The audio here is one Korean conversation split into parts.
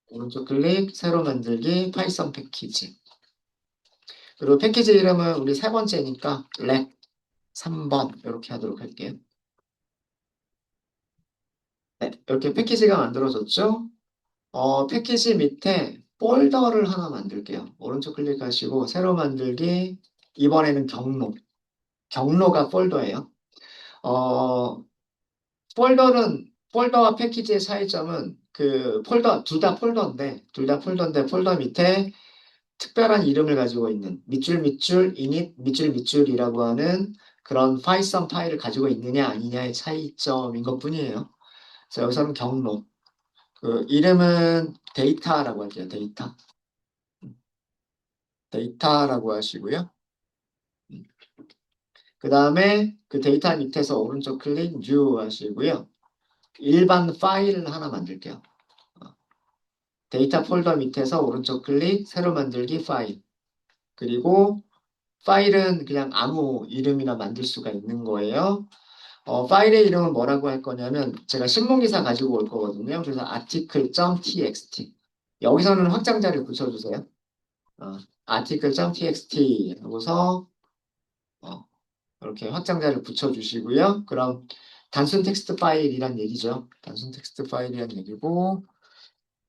오른쪽 클릭, 새로 만들기, 파이썬 패키지. 그리고 패키지 이름은 우리 세 번째니까 랩 3번 이렇게 하도록 할게요. 네, 이렇게 패키지가 만들어졌죠? 패키지 밑에 폴더를 하나 만들게요. 오른쪽 클릭하시고 새로 만들기, 이번에는 경로. 경로가 폴더예요. 어, 폴더와 패키지의 차이점은 그 폴더, 둘 다 폴더인데 폴더 밑에 특별한 이름을 가지고 있는 밑줄, init, 밑줄이라고 하는 그런 파이썬 파일을 가지고 있느냐 아니냐의 차이점인 것 뿐이에요. 그래서 여기서는 경로. 그 이름은 데이터라고 할게요. 데이터라고 하시고요. 그 다음에 그 데이터 밑에서 오른쪽 클릭 new 하시고요. 일반 파일을 하나 만들게요. 어, 데이터 폴더 밑에서 오른쪽 클릭 새로 만들기 파일. 그리고 파일은 그냥 아무 이름이나 만들 수가 있는 거예요. 파일의 이름은 뭐라고 할 거냐면 제가 신문기사 가지고 올 거거든요. 그래서 article.txt 여기서는 확장자를 붙여주세요. article.txt 하고서 어, 이렇게 확장자를 붙여주시고요. 그럼 단순 텍스트 파일이란 얘기죠. 단순 텍스트 파일이란 얘기고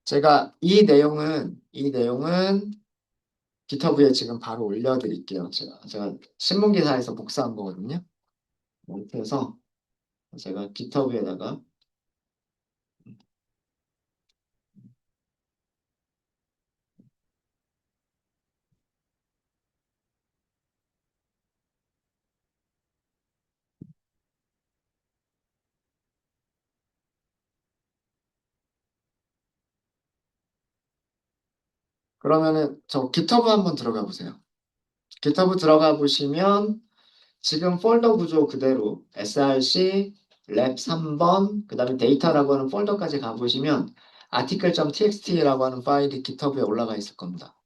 제가 이 내용은 GitHub에 지금 바로 올려드릴게요. 제가 신문기사에서 복사한 거거든요. 이렇게 해서 제가 GitHub에다가 그러면은 저 GitHub 한번 들어가 보세요. GitHub 들어가 보시면 지금 폴더 구조 그대로 src 랩 3번 그다음에 데이터라고 하는 폴더까지 가보시면 article.txt라고 하는 파일이 GitHub에 올라가 있을 겁니다.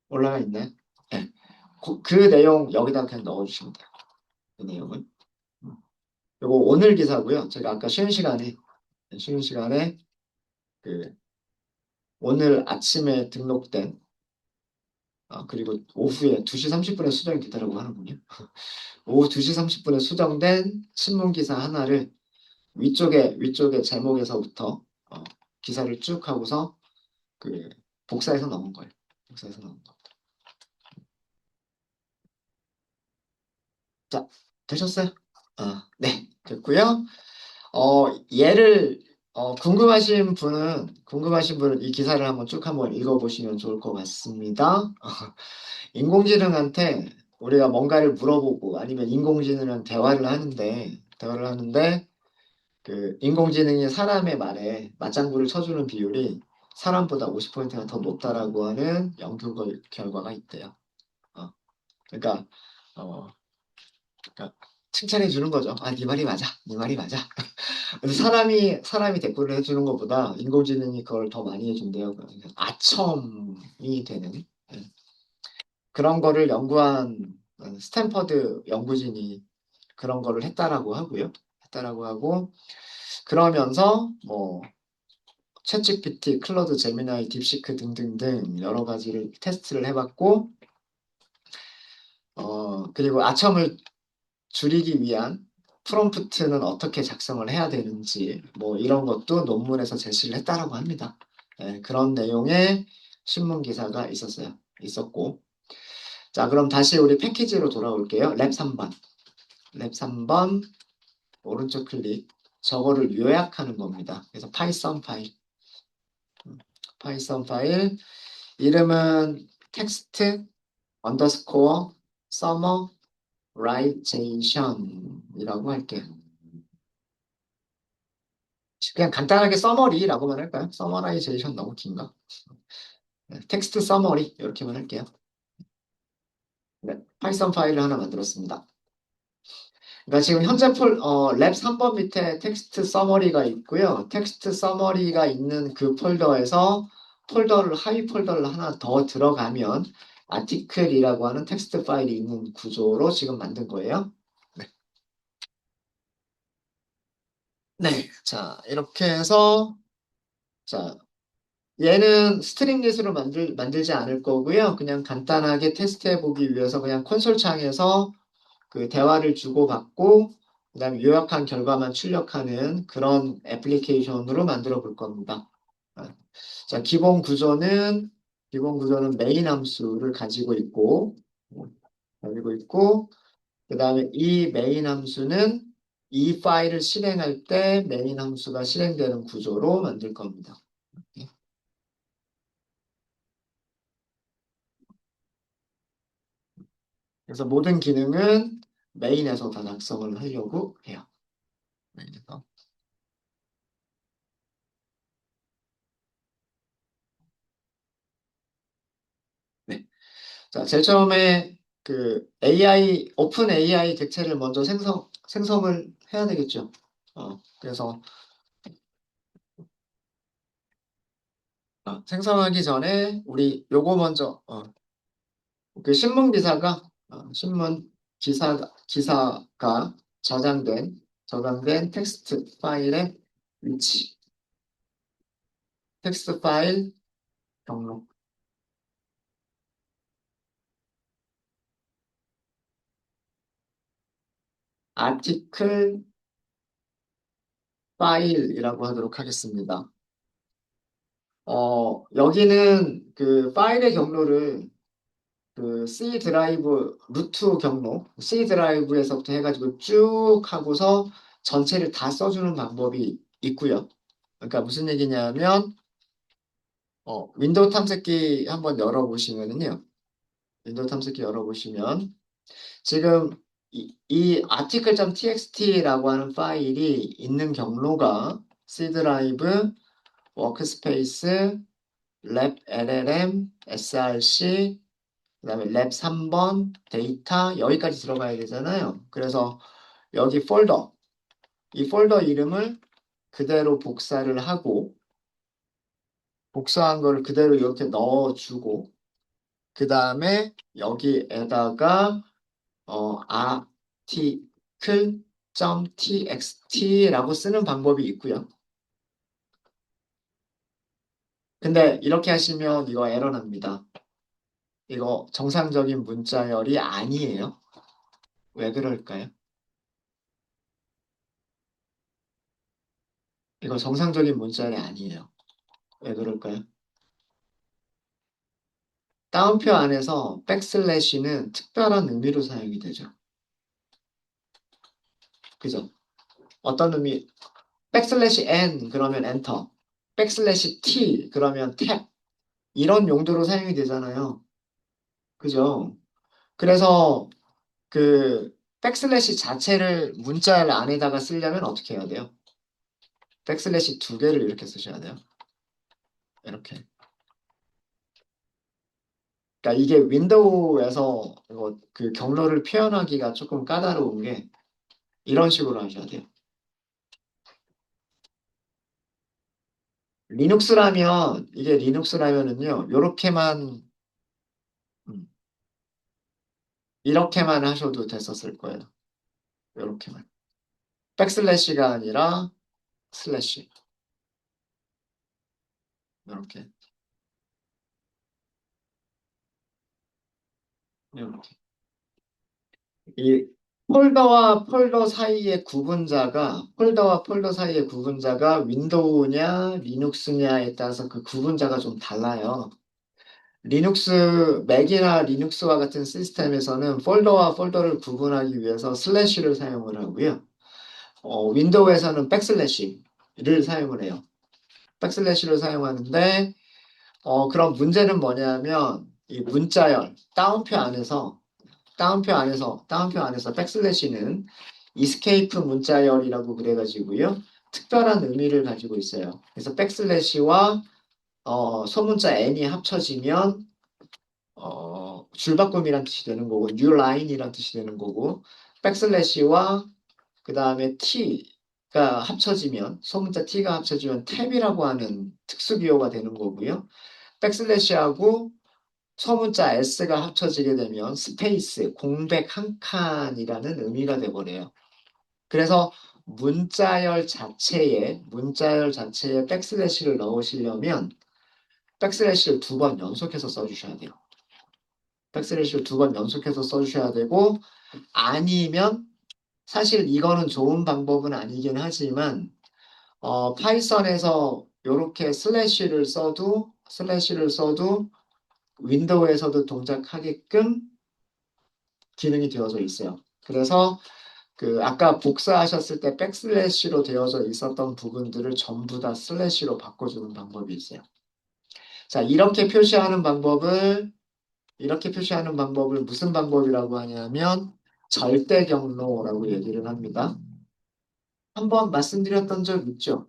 올라가 있나요? 네. 그 내용 여기다 그냥 넣어주시면 돼요. 그 내용은. 그리고 오늘 기사고요. 제가 아까 쉬는 시간에 그 오늘 아침에 등록된 그리고 오후에 2시 30분에 수정이 되더라고 하는군요. 오후 2시 30분에 수정된 신문 기사 하나를 위쪽에 제목에서부터 기사를 쭉 하고서 그 복사해서 넣은 거예요. 복사해서 넣은 거. 자, 되셨어요? 네, 됐고요. 얘를 궁금하신 분은 이 기사를 한번 읽어보시면 좋을 것 같습니다. 인공지능한테 우리가 뭔가를 물어보고 아니면 인공지능이랑 대화를 하는데 그 인공지능이 사람의 말에 맞장구를 쳐주는 비율이 사람보다 50%가 더 높다라고 하는 연구 결과가 있대요. 어, 그러니까, 어, 그러니까 칭찬해 주는 거죠. 네 말이 맞아. 네 말이 맞아. 그래서 사람이 댓글을 해주는 것보다 인공지능이 그걸 더 많이 해준대요. 그러니까 아첨이 되는 그런 거를 연구한 스탠퍼드 연구진이 그런 거를 했다라고 하고 그러면서 뭐 챗GPT, 클로드 제미나이, 딥시크 등등등 여러 가지를 테스트를 해봤고 그리고 아첨을 줄이기 위한 프롬프트는 어떻게 작성을 해야 되는지 뭐 이런 것도 논문에서 제시를 했다라고 합니다. 그런 내용의 신문 기사가 있었고 자 그럼 다시 우리 패키지로 돌아올게요. 랩 3번 오른쪽 클릭 저거를 요약하는 겁니다. 그래서 파이썬 파일 이름은 텍스트 언더스코어 서머라이제이션이라고 할게요. 그냥 간단하게 서머리라고만 할까요? 서머라이제이션 너무 긴가? 텍스트 서머리 이렇게만 할게요. 네, 파이썬 파일을 하나 만들었습니다. 그러니까 지금 현재 랩 3번 밑에 텍스트 서머리가 있고요. 텍스트 서머리가 있는 그 폴더에서 하위 폴더를 하나 더 들어가면 아티클이라고 하는 텍스트 파일이 있는 구조로 지금 만든 거예요. 네. 네. 자, 이렇게 해서, 자, 얘는 스트링릿으로 만들지 않을 거고요. 그냥 간단하게 테스트해 보기 위해서 그냥 콘솔 창에서 그 대화를 주고받고, 그다음에 요약한 결과만 출력하는 그런 애플리케이션으로 만들어 볼 겁니다. 아, 자, 기본 구조는 메인 함수를 가지고 있고, 그다음에 이 메인 함수는 이 파일을 실행할 때 메인 함수가 실행되는 구조로 만들 겁니다. 네. 그래서 모든 기능은 메인에서 다 작성을 하려고 해요. 메인에서. 네. 자, 제일 처음에 그 오픈 AI 객체를 먼저 생성을 해야 되겠죠. 그래서 생성하기 전에 우리 요거 먼저 그 기사가 저장된 텍스트 파일의 위치, 텍스트 파일 경로, 아티클 파일이라고 하도록 하겠습니다. 여기는 그 파일의 경로를 그 C 드라이브 루트 경로, C 드라이브에서부터 해가지고 쭉 하고서 전체를 다 써주는 방법이 있고요. 그러니까 무슨 얘기냐면 윈도우 탐색기 한번 열어보시면은요. 윈도우 탐색기 열어보시면 지금 이 article.txt라고 하는 파일이 있는 경로가 C 드라이브, 워크스페이스, 랩 LLM, src, 그다음에 랩 3번, 데이터 여기까지 들어가야 되잖아요. 그래서 여기 이 폴더 이름을 그대로 복사를 하고 복사한 거를 그대로 이렇게 넣어주고 그 다음에 여기에다가 article.txt라고 쓰는 방법이 있고요. 근데 이렇게 하시면 이거 에러 납니다. 이거 정상적인 문자열이 아니에요. 왜 그럴까요? 이거 정상적인 문자열이 아니에요. 왜 그럴까요? 따옴표 안에서 백슬래시는 특별한 의미로 사용이 되죠. 그죠? 어떤 의미? 백슬래시 n 그러면 엔터, 백슬래시 t 그러면 탭 이런 용도로 사용이 되잖아요. 그죠? 그래서 그 백슬래시 자체를 문자 안에다가 쓰려면 어떻게 해야 돼요? 백슬래시 두 개를 이렇게 쓰셔야 돼요. 이렇게. 그러니까 이게 윈도우에서 이거 그 경로를 표현하기가 조금 까다로운 게 이런 식으로 하셔야 돼요. 이게 리눅스라면은요, 음, 이렇게만 하셔도 됐었을 거예요. 요렇게만. 백슬래시가 아니라 슬래시. 이렇게. 이렇게. 이 폴더와 폴더 사이의 구분자가 윈도우냐, 리눅스냐에 따라서 그 구분자가 좀 달라요. 맥이나 리눅스와 같은 시스템에서는 폴더와 폴더를 구분하기 위해서 슬래시를 사용을 하고요. 윈도우에서는 백슬래시를 사용을 해요. 백슬래시를 사용하는데, 그럼 문제는 뭐냐면, 이 문자열, 따옴표 안에서 백슬래시는 이스케이프 문자열이라고 그래가지고요. 특별한 의미를 가지고 있어요. 그래서 백슬래시와 소문자 n이 합쳐지면 줄바꿈이란 뜻이 되는 거고, new line이란 뜻이 되는 거고, 백슬래시와 그 다음에 소문자 t가 합쳐지면 탭이라고 하는 특수기호가 되는 거고요. 백슬래시하고 소문자 s가 합쳐지게 되면 스페이스, 공백 한 칸이라는 의미가 돼버려요. 그래서 문자열 자체에 백슬래시를 넣으시려면 백슬래시를 2번 연속해서 써주셔야 돼요. 백슬래시를 2번 연속해서 써주셔야 되고 아니면 사실 이거는 좋은 방법은 아니긴 하지만 파이썬에서 이렇게 슬래시를 써도 윈도우에서도 동작하게끔 기능이 되어져 있어요. 그래서 그 아까 복사하셨을 때 백슬래시로 되어져 있었던 부분들을 전부 다 슬래시로 바꿔주는 방법이 있어요. 자, 이렇게 표시하는 방법을 무슨 방법이라고 하냐면 절대 경로라고 얘기를 합니다. 한번 말씀드렸던 적 있죠?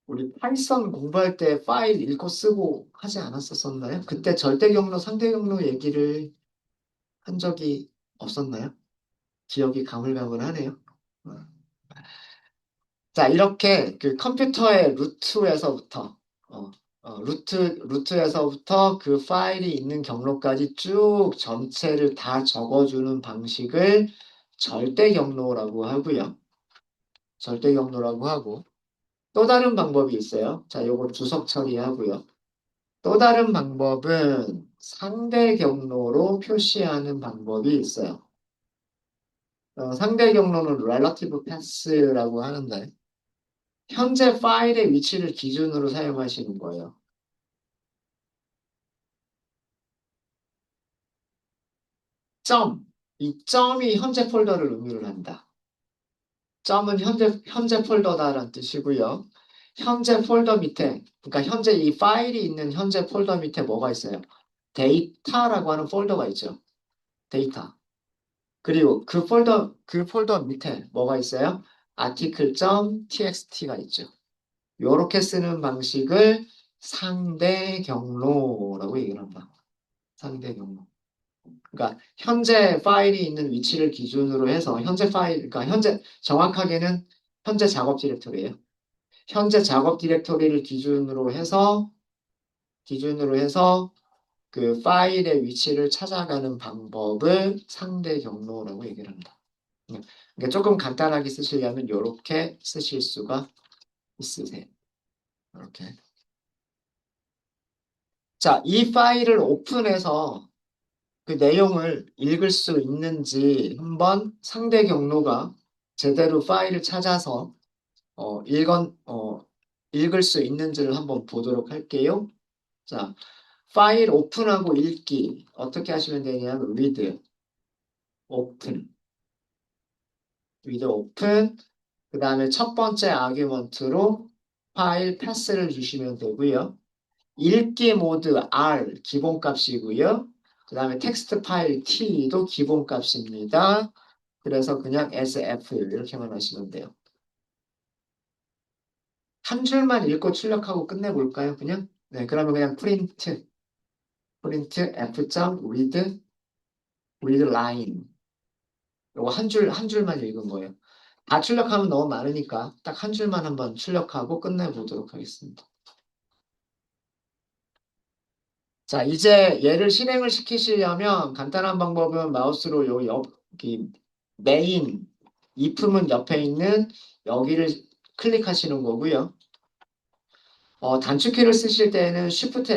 우리 파이썬 공부할 때 파일 읽고 쓰고 하지 않았었나요? 그때 절대 경로, 상대 경로 얘기를 한 적이 없었나요? 기억이 가물가물하네요. 어. 자, 이렇게 그 컴퓨터의 루트에서부터 그 파일이 있는 경로까지 쭉 전체를 다 적어주는 방식을 절대 경로라고 하고요. 절대 경로라고 하고 또 다른 방법이 있어요. 자, 요거 주석 처리하고요. 또 다른 방법은 상대 경로로 표시하는 방법이 있어요. 상대 경로는 relative path라고 하는데 현재 파일의 위치를 기준으로 사용하시는 거예요. 점. 이 점이 현재 폴더를 의미를 한다. 점은 현재 폴더다라는 뜻이고요. 현재 폴더 밑에, 그러니까 현재 이 파일이 있는 현재 폴더 밑에 뭐가 있어요? 데이터라고 하는 폴더가 있죠. 데이터. 그리고 그 폴더 밑에 뭐가 있어요? article.txt가 있죠. 요렇게 쓰는 방식을 상대 경로라고 얘기를 한다. 상대 경로. 그러니까 현재 파일이 있는 위치를 기준으로 해서 그러니까 정확하게는 현재 작업 디렉토리예요. 현재 작업 디렉토리를 기준으로 해서 그 파일의 위치를 찾아가는 방법을 상대 경로라고 얘기를 합니다. 그러니까 조금 간단하게 쓰시려면 이렇게 쓰실 수가 있으세요. 이렇게. 자, 이 파일을 오픈해서 그 내용을 읽을 수 있는지 한번 상대 경로가 제대로 파일을 찾아서 어, 읽은, 어, 읽을 수 있는지를 한번 보도록 할게요. 자, 파일 오픈하고 읽기 어떻게 하시면 되냐면 오픈, read open 그 다음에 첫 번째 아규먼트로 파일 패스를 주시면 되고요. 읽기 모드 R 기본값이고요. 그 다음에 텍스트 파일 T도 기본값입니다. 그래서 그냥 SF 이렇게만 하시면 돼요. 한 줄만 읽고 출력하고 끝내볼까요? 그냥? 네, 그러면 그냥 프린트 F.read line. 요거 한 줄만 읽은 거예요. 다 출력하면 너무 많으니까 딱 한 줄만 한번 출력하고 끝내보도록 하겠습니다. 자, 이제 얘를 실행을 시키시려면 간단한 방법은 마우스로 여기 메인 if문 옆에 있는 여기를 클릭하시는 거고요. 단축키를 쓰실 때는 Shift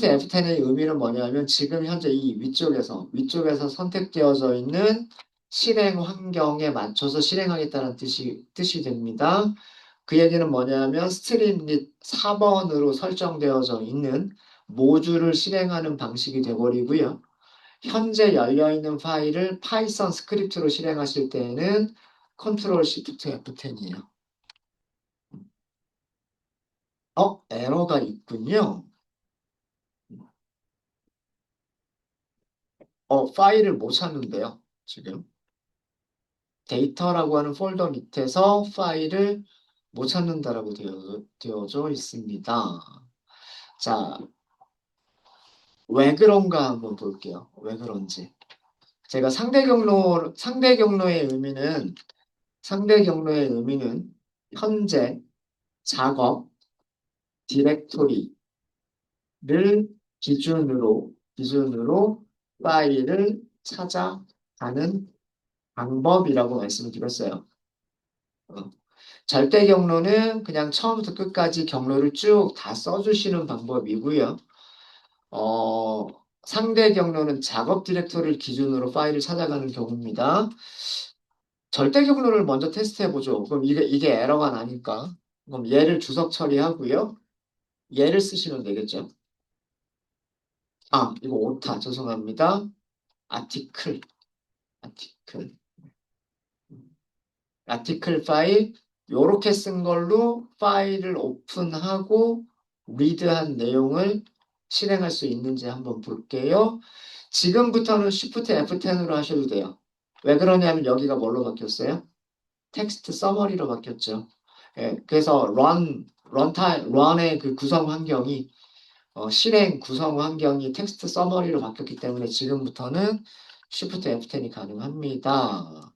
F10의 의미는 뭐냐면 지금 현재 이 위쪽에서 선택되어져 있는 실행 환경에 맞춰서 실행하겠다는 뜻이 됩니다. 그 얘기는 뭐냐면 스트림릿 4번으로 설정되어져 있는 모듈을 실행하는 방식이 되어버리고요. 현재 열려있는 파일을 파이썬 스크립트로 실행하실 때에는 컨트롤 시프트 F10이에요. 에러가 있군요. 파일을 못 찾는데요, 지금. 데이터라고 하는 폴더 밑에서 파일을 못 찾는다라고 되어져 있습니다. 자, 왜 그런가 한번 볼게요. 왜 그런지. 제가 상대 경로의 의미는 현재 작업 디렉토리를 기준으로 파일을 찾아가는 방법이라고 말씀을 드렸어요. 어. 절대 경로는 그냥 처음부터 끝까지 경로를 쭉 다 써주시는 방법이고요. 어, 상대 경로는 작업 디렉터리를 기준으로 파일을 찾아가는 경우입니다. 절대 경로를 먼저 테스트해 보죠. 그럼 이게 에러가 나니까. 그럼 얘를 주석 처리하고요. 얘를 쓰시면 되겠죠. 아, 이거 오타. 죄송합니다. 아티클. 아티클. 아티클 파일. 요렇게 쓴 걸로 파일을 오픈하고 리드한 내용을 실행할 수 있는지 한번 볼게요. 지금부터는 Shift F10으로 하셔도 돼요. 왜 그러냐면 여기가 뭘로 바뀌었어요? 텍스트 서머리로 바뀌었죠. 예, 그래서 run의 그 구성 환경이 실행 구성 환경이 텍스트 서머리로 바뀌었기 때문에 지금부터는 Shift F10이 가능합니다.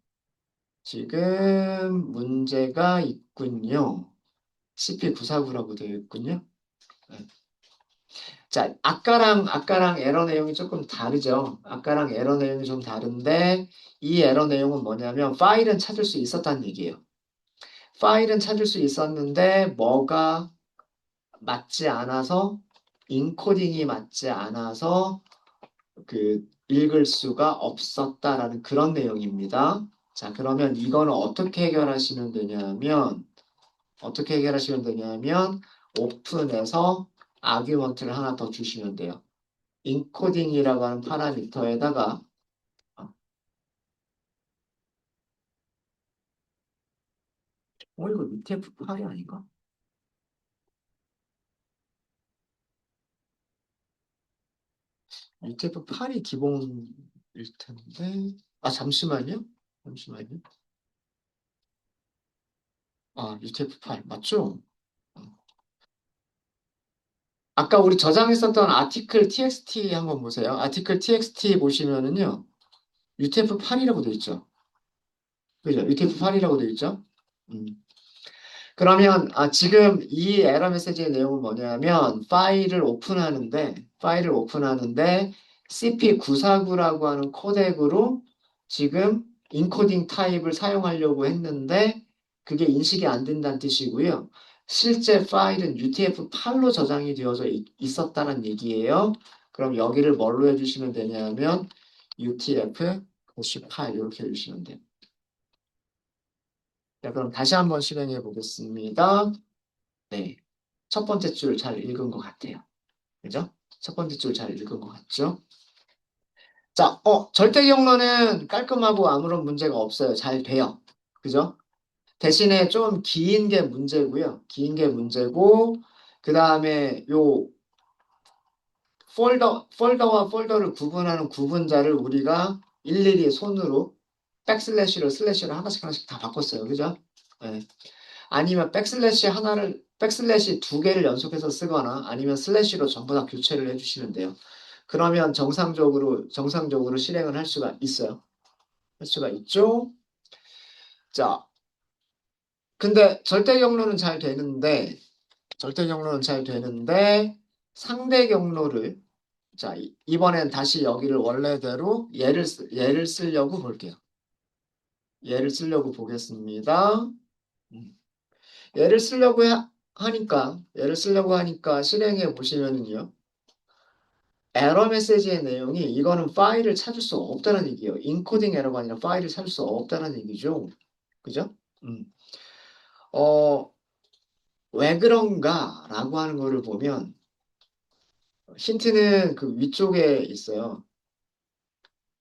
지금 문제가 있군요. CP949라고 되어 있군요. 네. 자, 아까랑 에러 내용이 조금 다르죠. 아까랑 에러 내용이 좀 다른데 이 에러 내용은 뭐냐면 파일은 찾을 수 있었다는 얘기예요. 파일은 찾을 수 있었는데 뭐가 맞지 않아서 인코딩이 맞지 않아서 그 읽을 수가 없었다라는 그런 내용입니다. 자, 그러면 이거는 어떻게 해결하시면 되냐면 오픈해서 아규먼트를 하나 더 주시면 돼요. 인코딩이라고 하는 파라미터에다가 이거 UTF-8이 아닌가? UTF-8이 기본일 텐데 잠시만요. 잠시만요. UTF-8 맞죠? 아까 우리 저장했었던 아티클 txt 한번 보세요. 아티클 txt 보시면은요. UTF-8이라고 돼 있죠. 그죠? UTF-8이라고 돼 있죠. 음. 그러면 지금 이 에러 메시지의 내용은 뭐냐면 파일을 오픈하는데 CP949라고 하는 코덱으로 지금 인코딩 타입을 사용하려고 했는데 그게 인식이 안 된다는 뜻이고요. 실제 파일은 UTF-8로 저장이 되어져 있었다는 얘기예요. 그럼 여기를 뭘로 해주시면 되냐면 UTF-98 이렇게 해주시면 돼요. 자, 그럼 다시 한번 실행해 보겠습니다. 네. 첫 번째 줄 잘 읽은 것 같아요. 그죠? 첫 번째 줄 잘 읽은 것 같죠? 자, 절대 경로는 깔끔하고 아무런 문제가 없어요. 잘 돼요. 그죠? 대신에 좀 긴 게 문제고요. 긴 게 문제고, 그 다음에 요 폴더와 폴더를 구분하는 구분자를 우리가 일일이 손으로 슬래시로 하나씩 다 바꿨어요. 그죠? 네. 아니면 백슬래시 두 개를 연속해서 쓰거나 아니면 슬래시로 전부 다 교체를 해주시면 돼요. 그러면 정상적으로 실행을 할 수가 있어요. 할 수가 있죠. 자, 근데 절대 경로는 잘 되는데 상대 경로를 자, 이번엔 다시 여기를 원래대로 얘를 쓰려고 볼게요. 얘를 쓰려고 보겠습니다. 음. 얘를 쓰려고 하니까 실행해 보시면은요. 에러 메시지의 내용이 이거는 파일을 찾을 수 없다는 얘기예요. 인코딩 에러가 아니라 파일을 찾을 수 없다는 얘기죠. 그죠? 음. 어, 왜 그런가라고 하는 거를 보면 힌트는 그 위쪽에 있어요.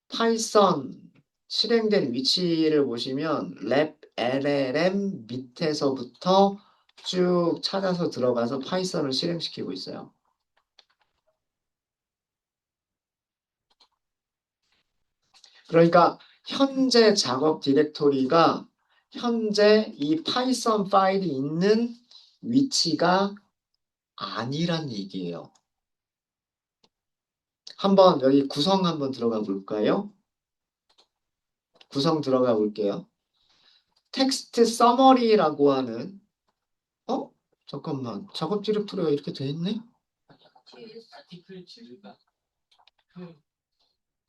파이썬 실행된 위치를 보시면 랩 LLM 밑에서부터 쭉 찾아서 들어가서 파이썬을 실행시키고 있어요. 그러니까 현재 작업 디렉토리가 현재 이 파이썬 파일이 있는 위치가 아니란 얘기예요. 한번 여기 구성 한번 들어가 볼까요? 구성 들어가 볼게요. 텍스트 서머리라고 하는 어? 잠깐만. 작업 디렉토리가 이렇게 돼 있네?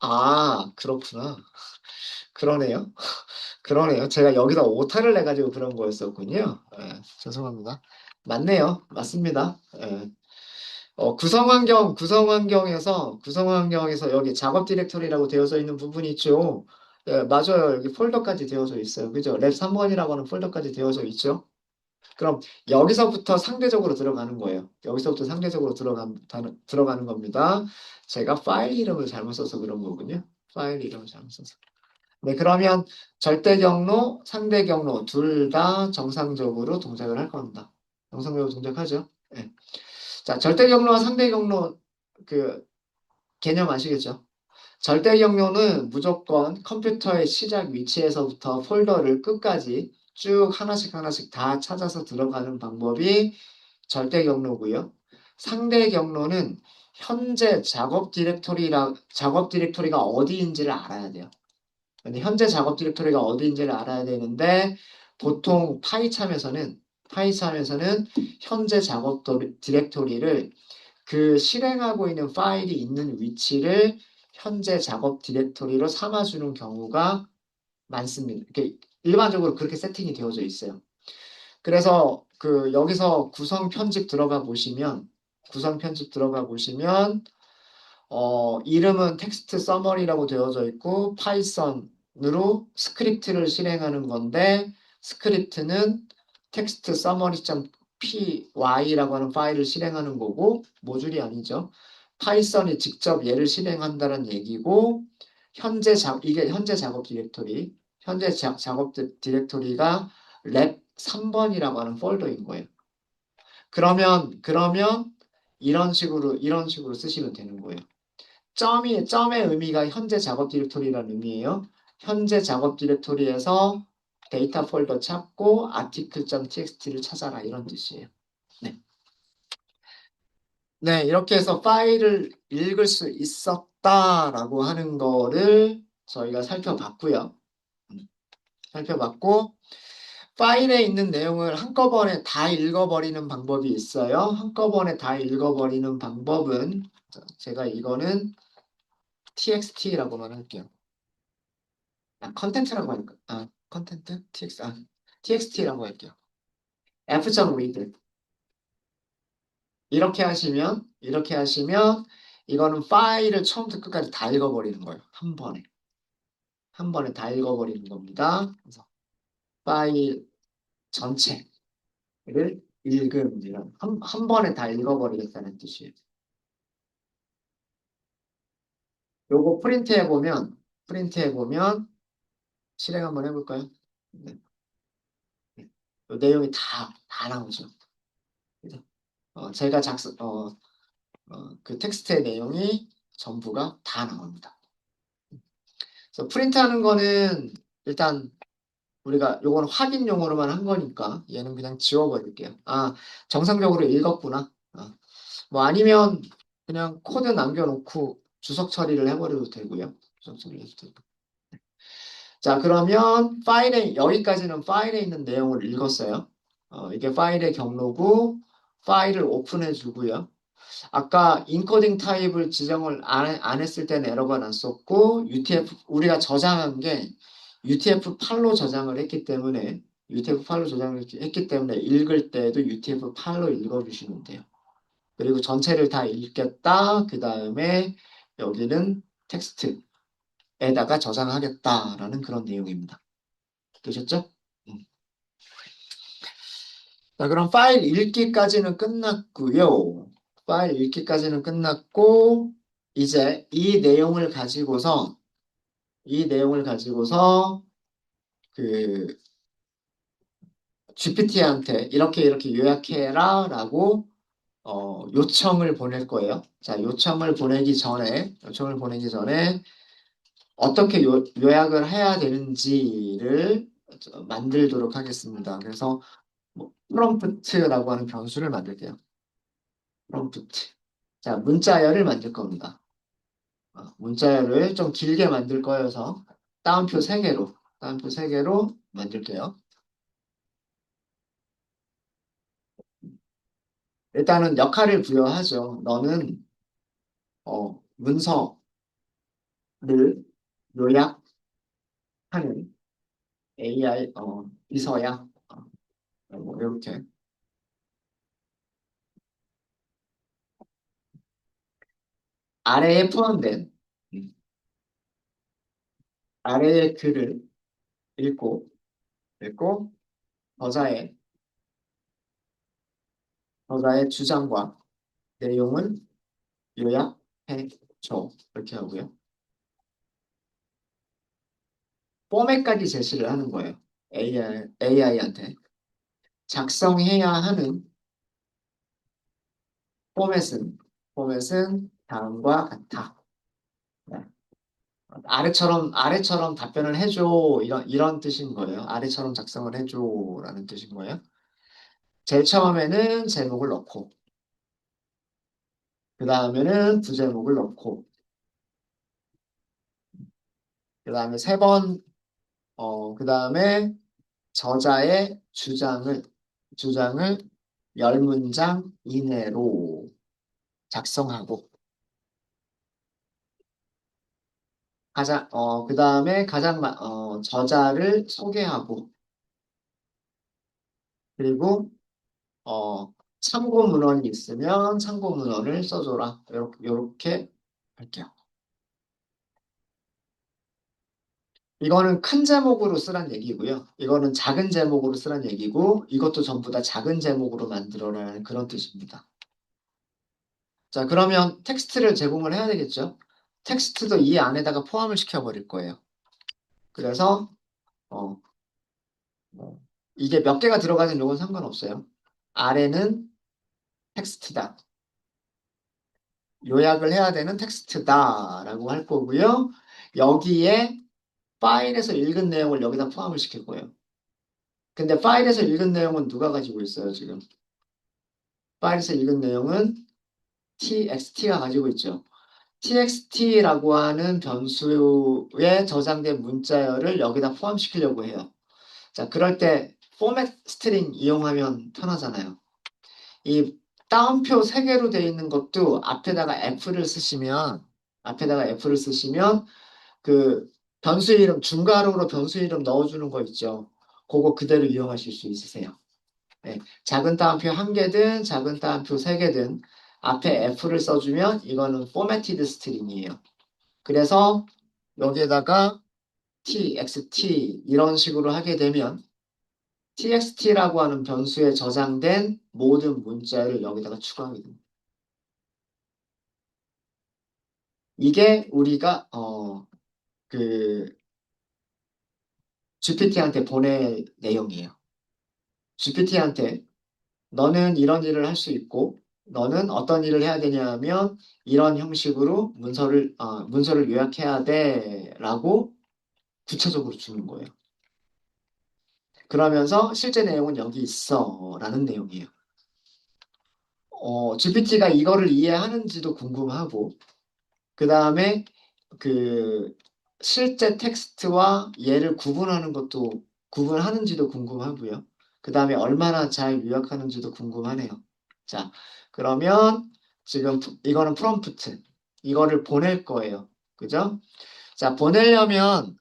아, 그렇구나. 그러네요. 그러네요. 제가 여기다 오타를 내가지고 그런 거였었군요. 예, 죄송합니다. 맞네요. 맞습니다. 예. 구성 환경에서 여기 작업 디렉터리라고 되어져 있는 부분이 있죠. 예, 맞아요. 여기 폴더까지 되어져 있어요. 그죠? 랩 3번이라고 하는 폴더까지 되어져 있죠. 그럼 여기서부터 상대적으로 들어가는 거예요. 여기서부터 상대적으로 들어가는 겁니다. 제가 파일 이름을 잘못 써서 그런 거군요. 파일 이름을 잘못 써서. 네, 그러면 절대 경로, 상대 경로 둘 다 정상적으로 동작을 할 겁니다. 정상적으로 동작하죠. 네. 자, 절대 경로와 상대 경로 그 개념 아시겠죠? 절대 경로는 무조건 컴퓨터의 시작 위치에서부터 폴더를 끝까지 쭉 하나씩 하나씩 다 찾아서 들어가는 방법이 절대 경로고요. 상대 경로는 현재 작업 디렉토리가 어디인지를 알아야 돼요. 근데 현재 작업 디렉토리가 어디인지를 알아야 되는데 보통 파이참에서는 현재 작업 디렉토리를 그 실행하고 있는 파일이 있는 위치를 현재 작업 디렉토리로 삼아주는 경우가 많습니다. 일반적으로 그렇게 세팅이 되어져 있어요. 그래서 여기서 구성 편집 들어가 보시면 이름은 텍스트 서머리라고 되어져 있고 파이썬으로 스크립트를 실행하는 건데 스크립트는 텍스트 서머리.py라고 하는 파일을 실행하는 거고 모듈이 아니죠. 파이썬이 직접 얘를 실행한다는 얘기고 이게 현재 작업 디렉토리 작업 디렉토리가 랩 3번이라고 하는 폴더인 거예요. 그러면 이런 식으로 쓰시면 되는 거예요. 점의 의미가 현재 작업 디렉토리라는 의미예요. 현재 작업 디렉토리에서 데이터 폴더 찾고 article.txt를 찾아라 이런 뜻이에요. 네. 네, 이렇게 해서 파일을 읽을 수 있었다라고 하는 거를 저희가 살펴봤고요. 살펴봤고 파일에 있는 내용을 한꺼번에 다 읽어버리는 방법이 있어요. 한꺼번에 다 읽어버리는 방법은 제가 이거는 txt라고만 할게요. 컨텐츠라고 할까? 컨텐트? txt라고 할게요. f.read. 이렇게 하시면 이거는 파일을 처음부터 끝까지 다 읽어버리는 거예요. 한 번에. 한 번에 다 읽어버리는 겁니다. 그래서 파일 전체를 읽음이란 한 번에 다 읽어버리겠다는 뜻이에요. 요거 프린트해보면 실행 한번 해볼까요? 네. 네. 요 내용이 다 나오죠. 그죠? 제가 그 텍스트의 내용이 전부가 다 나옵니다. 그래서 프린트하는 거는 일단 우리가 요건 확인용으로만 한 거니까 얘는 그냥 지워버릴게요. 정상적으로 읽었구나. 뭐 아니면 그냥 코드 남겨놓고 주석 처리를 해버려도 되고요. 주석 처리해도 되고. 자, 그러면 여기까지는 파일에 있는 내용을 읽었어요. 이게 파일의 경로고 파일을 오픈해 주고요. 아까 인코딩 타입을 지정을 안 했을 때는 에러가 났었고 우리가 저장한 게 UTF-8로 저장을 했기 때문에 읽을 때도 UTF-8로 읽어주시면 돼요. 그리고 전체를 다 읽겠다. 그 다음에 여기는 텍스트에다가 저장하겠다라는 그런 내용입니다. 되셨죠? 음. 자, 그럼 파일 읽기까지는 끝났고, 이제 이 내용을 가지고서 그 GPT한테 이렇게 요약해라라고 요청을 보낼 거예요. 자, 요청을 보내기 전에 어떻게 요약을 해야 되는지를 만들도록 하겠습니다. 그래서 뭐, 프롬프트라고 하는 변수를 만들게요. 프롬프트. 자, 문자열을 만들 겁니다. 문자열을 좀 길게 만들 거여서 따옴표 3개로 만들게요. 일단은 역할을 부여하죠. 너는 문서를 요약하는 AI 비서야. 뭐 이렇게 아래에 포함된 음, 아래의 글을 읽고 읽고 저자의 저자의 주장과 내용을 요약해 줘. 이렇게 하고요. 포맷까지 제시를 하는 거예요. AI한테 작성해야 하는 포맷은 다음과 같아. 네. 아래처럼 답변을 해줘 이런 뜻인 거예요. 아래처럼 작성을 해줘라는 뜻인 거예요. 제일 처음에는 제목을 넣고 그 다음에는 부제목을 넣고 그 다음에 그 다음에 저자의 주장을 10문장 이내로 작성하고 그 다음에 저자를 소개하고 그리고 참고 문헌이 있으면 참고 문헌을 써줘라. 이렇게 할게요. 이거는 큰 제목으로 쓰란 얘기고요. 이거는 작은 제목으로 쓰란 얘기고 이것도 전부 다 작은 제목으로 만들어라는 그런 뜻입니다. 자, 그러면 텍스트를 제공을 해야 되겠죠? 텍스트도 이 안에다가 포함을 시켜버릴 거예요. 그래서 어, 뭐, 이게 몇 개가 들어가는 요건 상관없어요. 아래는 텍스트다. 요약을 해야 되는 텍스트다라고 할 거고요. 여기에 파일에서 읽은 내용을 여기다 포함을 시킬 거예요. 근데 파일에서 읽은 내용은 누가 가지고 있어요, 지금? 파일에서 읽은 내용은 txt가 가지고 있죠. txt라고 하는 변수에 저장된 문자열을 여기다 포함시키려고 해요. 자, 그럴 때 포맷 스트링 이용하면 편하잖아요. 이 따옴표 3개로 되어 있는 것도 앞에다가 F를 쓰시면 그 변수 이름 중괄호로 변수 이름 넣어주는 거 있죠. 그거 그대로 이용하실 수 있으세요. 네, 작은 따옴표 1개든 작은 따옴표 3개든 앞에 F를 써주면 이거는 포매티드 스트링이에요. 그래서 여기에다가 txt 이런 식으로 하게 되면 txt라고 하는 변수에 저장된 모든 문자를 여기다가 추가하게 됩니다. 이게 우리가 그 GPT한테 보낼 내용이에요. GPT한테 너는 이런 일을 할 수 있고 너는 어떤 일을 해야 되냐면 이런 형식으로 문서를 요약해야 돼라고 구체적으로 주는 거예요. 그러면서 실제 내용은 여기 있어라는 내용이에요. GPT가 이거를 이해하는지도 궁금하고 그 다음에 그 실제 텍스트와 얘를 구분하는지도 궁금하고요. 그 다음에 얼마나 잘 요약하는지도 궁금하네요. 자, 그러면 지금 이거는 프롬프트. 이거를 보낼 거예요. 그죠? 자, 보내려면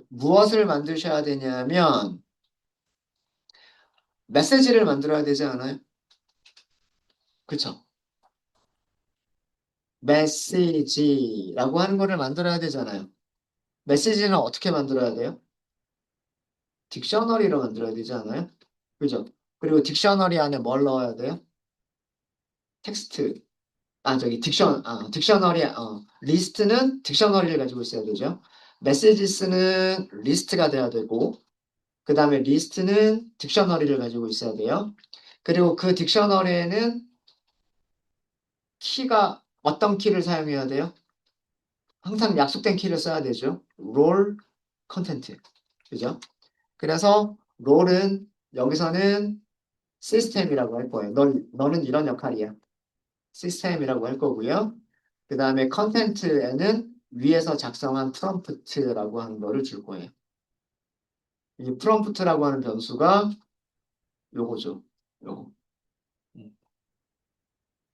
무엇을 만드셔야 되냐면 메시지를 만들어야 되지 않아요? 그쵸? 메시지라고 하는 거를 만들어야 되잖아요. 메시지는 어떻게 만들어야 돼요? 딕셔너리로 만들어야 되지 않아요? 그죠? 그리고 딕셔너리 안에 뭘 넣어야 돼요? 텍스트. 딕셔너리, 리스트는 딕셔너리를 가지고 있어야 되죠. 메시지스는 리스트가 돼야 되고, 그 다음에 리스트는 딕셔너리를 가지고 있어야 돼요. 그리고 그 딕셔너리에는 어떤 키를 사용해야 돼요? 항상 약속된 키를 써야 되죠. 롤 컨텐트. 그죠? 그래서 롤은 여기서는 시스템이라고 할 거예요. 너는 이런 역할이야. 시스템이라고 할 거고요. 그 다음에 컨텐츠에는 위에서 작성한 프롬프트라고 하는 거를 줄 거예요. 이 프롬프트라고 하는 변수가 요거죠. 요거.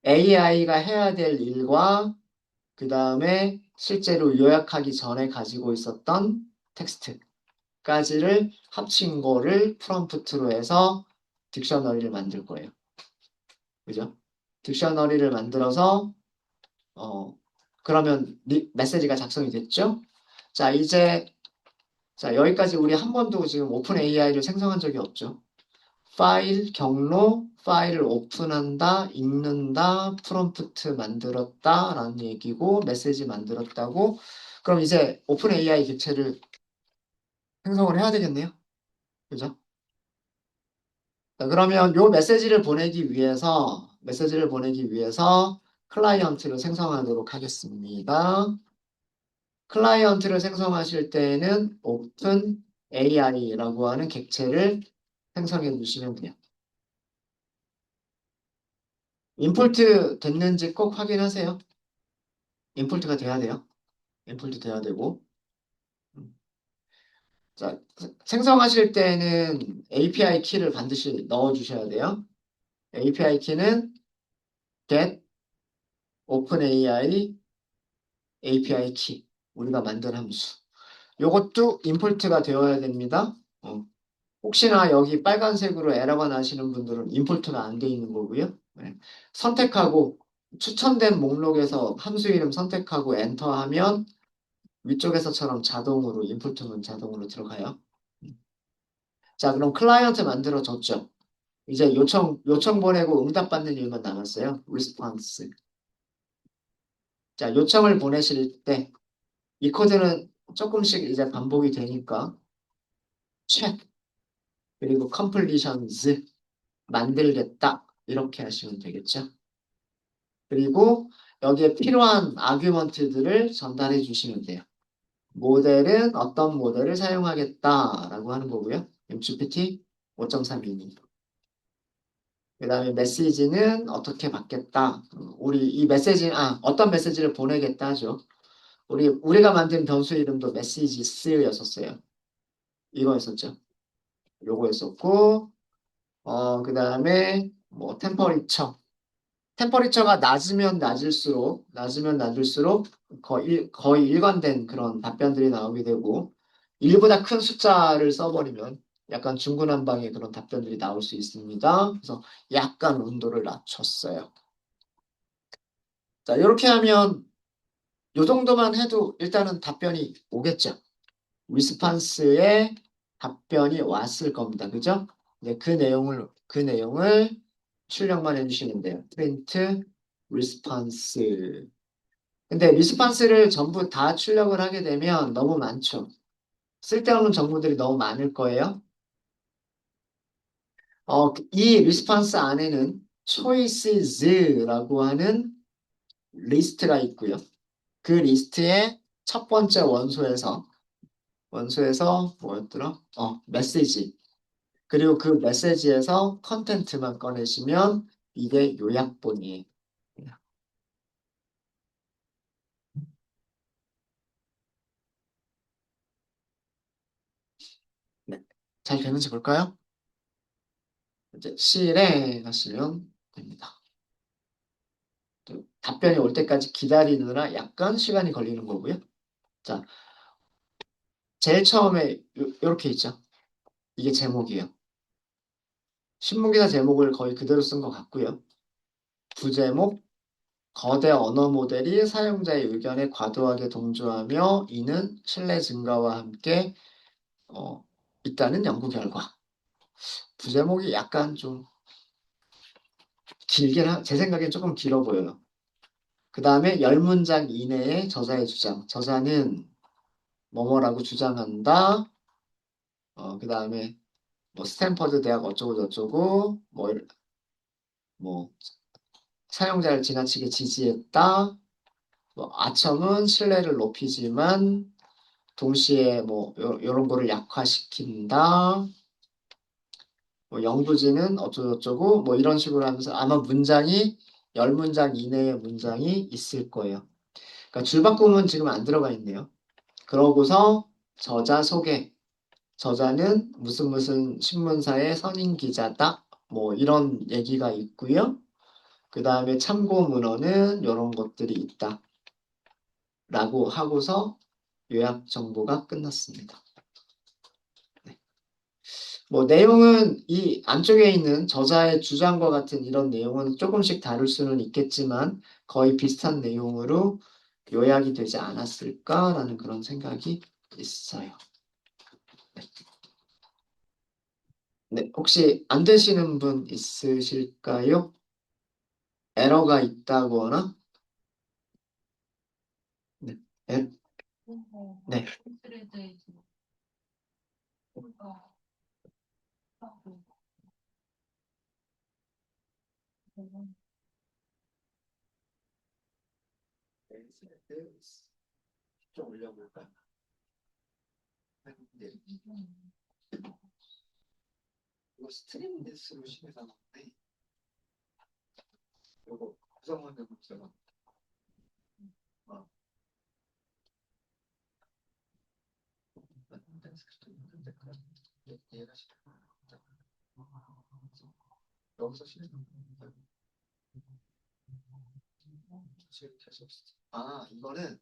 AI가 해야 될 일과 그 다음에 실제로 요약하기 전에 가지고 있었던 텍스트까지를 합친 거를 프롬프트로 해서 딕셔너리를 만들 거예요. 그죠? 딕셔너리를 만들어서 어 그러면 메시지가 작성이 됐죠? 자, 이제 자, 여기까지 우리 한 번도 지금 오픈 AI를 생성한 적이 없죠. 파일 경로, 파일을 오픈한다, 읽는다, 프롬프트 만들었다 라는 얘기고 메시지 만들었다고. 그럼 이제 오픈 AI 객체를 생성을 해야 되겠네요. 그죠? 자, 그러면 요 메시지를 보내기 위해서 클라이언트를 생성하도록 하겠습니다. 클라이언트를 생성하실 때에는 오픈 AI라고 하는 객체를 생성해 주시면 돼요. 임포트 됐는지 꼭 확인하세요. 임포트가 돼야 돼요. 임포트 돼야 되고. 자, 생성하실 때는 API 키를 반드시 넣어 주셔야 돼요. API 키는 get OpenAI API 키. 우리가 만든 함수. 요것도 임포트가 되어야 됩니다. 혹시나 여기 빨간색으로 에러가 나시는 분들은 임포트가 안 돼 있는 거고요. 네. 선택하고 추천된 목록에서 함수 이름 선택하고 엔터하면 위쪽에서처럼 자동으로 인풋은 자동으로 들어가요. 자, 그럼 클라이언트 만들어졌죠. 이제 요청 보내고 응답 받는 일만 남았어요. 리스폰스. 자, 요청을 보내실 때 이 코드는 조금씩 이제 반복이 되니까 check 그리고 completions 만들겠다 이렇게 하시면 되겠죠. 그리고 여기에 필요한 아규먼트들을 전달해 주시면 돼요. 모델은 어떤 모델을 사용하겠다라고 하는 거고요. GPT 5.3이니. 그 다음에 메시지는 어떻게 받겠다. 우리 이 메시지, 어떤 메시지를 보내겠다 하죠. 우리가 만든 변수 이름도 메시지스였었어요. 이거였었죠. 요거였었고, 그 다음에 뭐 템퍼리처가 낮으면 낮을수록 거의 일관된 그런 답변들이 나오게 되고, 1보다 큰 숫자를 써버리면 약간 중구난방의 그런 답변들이 나올 수 있습니다. 그래서 약간 온도를 낮췄어요. 자, 이렇게 하면 요 정도만 해도 일단은 답변이 오겠죠. 리스판스에 답변이 왔을 겁니다. 그죠? 네, 그 내용을 출력만 해주시면 돼요. print response. 근데 리스판스를 전부 다 출력을 하게 되면 너무 많죠. 쓸데없는 정보들이 너무 많을 거예요. 이 리스판스 안에는 choices라고 하는 리스트가 있고요. 그 리스트의 첫 번째 원소에서 뭐였더라? 메시지. 그리고 그 메시지에서 컨텐트만 꺼내시면 이게 요약본이에요. 네. 잘 되는지 볼까요? 이제 실행하시면 됩니다. 답변이 올 때까지 기다리느라 약간 시간이 걸리는 거고요. 자, 제일 처음에 이렇게 있죠. 이게 제목이에요. 신문기사 제목을 거의 그대로 쓴 것 같고요. 부제목, 거대 언어 모델이 사용자의 의견에 과도하게 동조하며 이는 신뢰 증가와 함께 어, 있다는 연구 결과. 부제목이 약간 좀 제 생각엔 조금 길어 보여요. 그 다음에 10문장 이내의 저자의 주장. 저자는 뭐뭐라고 주장한다. 그 다음에 뭐 스탠퍼드 대학 어쩌고 저쩌고 뭐 사용자를 지나치게 지지했다. 뭐 아첨은 신뢰를 높이지만 동시에 뭐 요런 거를 약화시킨다. 뭐 영부지는 어쩌고저쩌고 뭐 이런 식으로 하면서 아마 문장이 10문장 이내의 문장이 있을 거예요. 그러니까 줄바꿈은 지금 안 들어가 있네요. 그러고서 저자 소개. 저자는 무슨 무슨 신문사의 선임 기자다. 뭐 이런 얘기가 있고요. 그 다음에 참고 문헌은 이런 것들이 있다. 라고 하고서 요약 정보가 끝났습니다. 네. 뭐 내용은 이 안쪽에 있는 저자의 주장과 같은 이런 내용은 조금씩 다를 수는 있겠지만 거의 비슷한 내용으로 요약이 되지 않았을까라는 그런 생각이 있어요. 네, 혹시 안 되시는 분 있으실까요? 에러가 있다거나? 네, 에, 네. 좀 올려볼까요? 네. 이거 스트리밍 뉴스로 심해놨는데 이거 구성원들 문제가 어, 이해가 싫어. 여기서 실행한 거예요. 지금 계속 이거는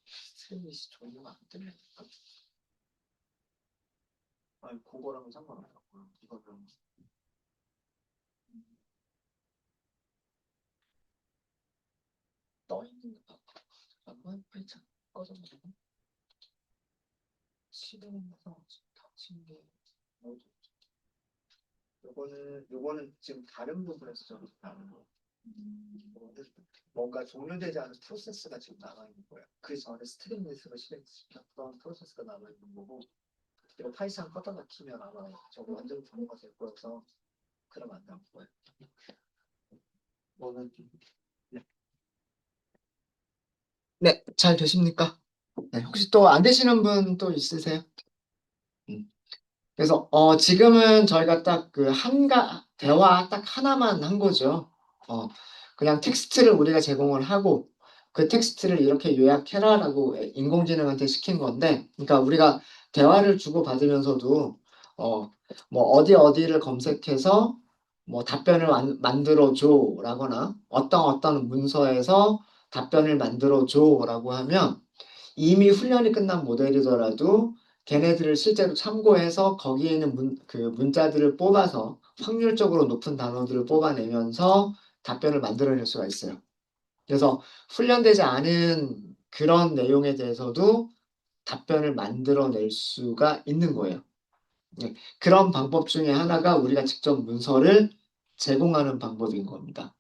스트리밍 종료가 안 되네. 아니 그거랑은 상관없고 이거는 떠 있는 거 잠깐만 팔짝 꺼졌나? 실행해서 닫힌 게 뭐죠? 요거는 지금 다른 부분에서 좀 다른 거. 이거는 뭔가 종료되지 않은 프로세스가 지금 남아 있는 거예요. 그 전에 스트리밍에서 실행시켰던 프로세스가 남아 있는 거고 이거 파이썬 껐다 막히면 아마 저거 완전 종료가 될 거여서 그러면 안 나올 거예요. 이거는 네, 네, 잘 되십니까? 네, 혹시 또 안 되시는 분 또 있으세요? 음. 그래서 지금은 저희가 딱 그 대화 딱 하나만 한 거죠. 어, 그냥 텍스트를 우리가 제공을 하고 그 텍스트를 이렇게 요약해라라고 인공지능한테 시킨 건데, 그러니까 우리가 대화를 주고받으면서도 뭐 어디를 검색해서 뭐 답변을 만들어 줘라거나 어떤 문서에서 답변을 만들어 줘라고 하면 이미 훈련이 끝난 모델이더라도 걔네들을 실제로 참고해서 거기에 있는 그 문자들을 뽑아서 확률적으로 높은 단어들을 뽑아내면서 답변을 만들어낼 수가 있어요. 그래서 훈련되지 않은 그런 내용에 대해서도 답변을 만들어낼 수가 있는 거예요. 네, 그런 방법 중에 하나가 우리가 직접 문서를 제공하는 방법인 겁니다.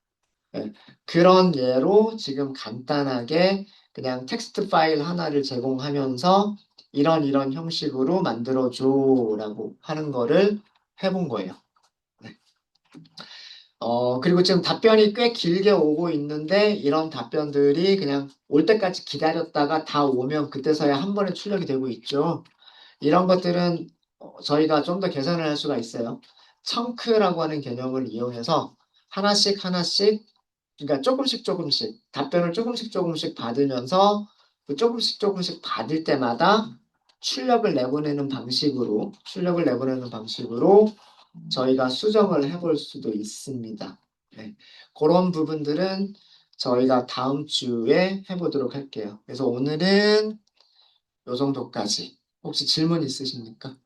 네, 그런 예로 지금 간단하게 그냥 텍스트 파일 하나를 제공하면서 이런 형식으로 만들어줘라고 하는 거를 해본 거예요. 네. 그리고 지금 답변이 꽤 길게 오고 있는데 이런 답변들이 그냥 올 때까지 기다렸다가 다 오면 그때서야 한 번에 출력이 되고 있죠. 이런 것들은 저희가 좀 더 개선을 할 수가 있어요. 청크라고 하는 개념을 이용해서 하나씩 하나씩, 그러니까 조금씩 답변을 조금씩 받으면서 그 조금씩 받을 때마다 출력을 내보내는 방식으로 저희가 수정을 해볼 수도 있습니다. 네. 그런 부분들은 저희가 다음 주에 해보도록 할게요. 그래서 오늘은 요 정도까지. 혹시 질문 있으십니까?